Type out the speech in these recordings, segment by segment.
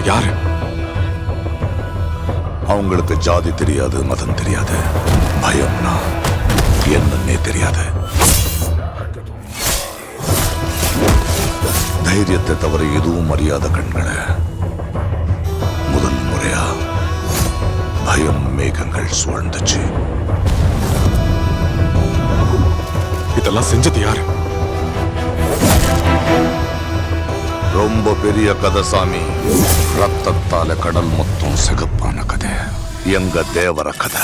யாரு? அவங்களுக்கு ஜாதி தெரியாது, மதம் தெரியாது, பயம்னா என்னன்னே தெரியாது. தைரியத்தை தவிர எதுவும் அறியாத கண்களை முதல் முறையா பயம் மேகங்கள் சூழ்ந்துச்சு. இதெல்லாம் செஞ்சது யாரு? ரொம்ப பெரிய கதை சாமி. ரத்தத்தால கடல் மொத்தம் சிகப்பான கதை. எங்க தேவர கதை.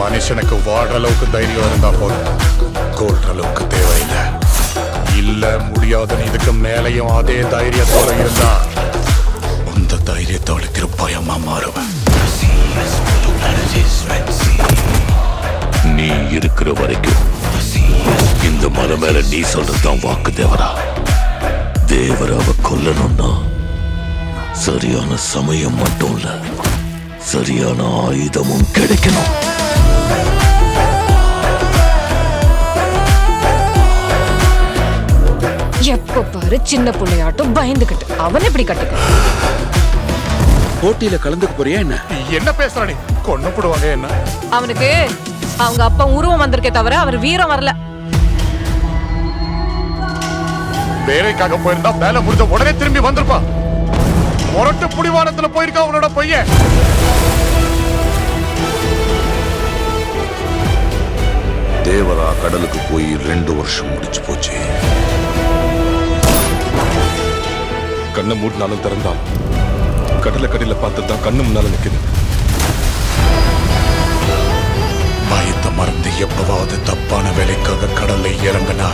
மனுஷனுக்கு வாடுற அளவுக்கு தைரியம் இருந்தா போதும், கொள்ற அளவுக்கு தேவையில்லை. இல்ல முடியாதுன்னு இதுக்கு மேலையும் அதே தைரியத்தோட இருந்தா அந்த தைரியத்தோட திருப்பயமா மாறுவேன். நீ இருக்கிற வரைக்கும் இந்த மலை மேல நீ சொல்றதுதான் வாக்கு தேவரா. தேவராவை கொல்லணும்னா சரியான சமயம் மட்டும் இல்ல, சரியான ஆயுதமும் கிடைக்கணும். எப்ப பாரு சின்ன பிள்ளையாட்டும் பயந்துகிட்டு அவன் எப்படி கட்டுக்க? போட்டியில கலந்துக்க போறியா என்ன? என்ன பேசுற நீ? கொண்டு போடுவாங்க என்ன? அவனுக்கு அவங்க அப்பா உருவம் வந்திருக்கே தவிர அவர் வீரம் வரல. வேலைக்காக போயிருந்தா வேலை முடிஞ்ச உடனே திரும்பி வந்திருப்பா. முரட்டு புடிவானத்துல போயிருக்கா அவனோட பையன். தேவரா கடலுக்கு போய் 2 வருஷம் முடிச்சு போச்சு. கண்ணை மூடினாலும் திறந்தாலும் கடலை கடையில பார்த்துதான் கண்ணு முன்னால நிக்குது. பயத்தை மறந்து எப்பவாவது தப்பான வேலைக்காக கடல்ல இறங்கினா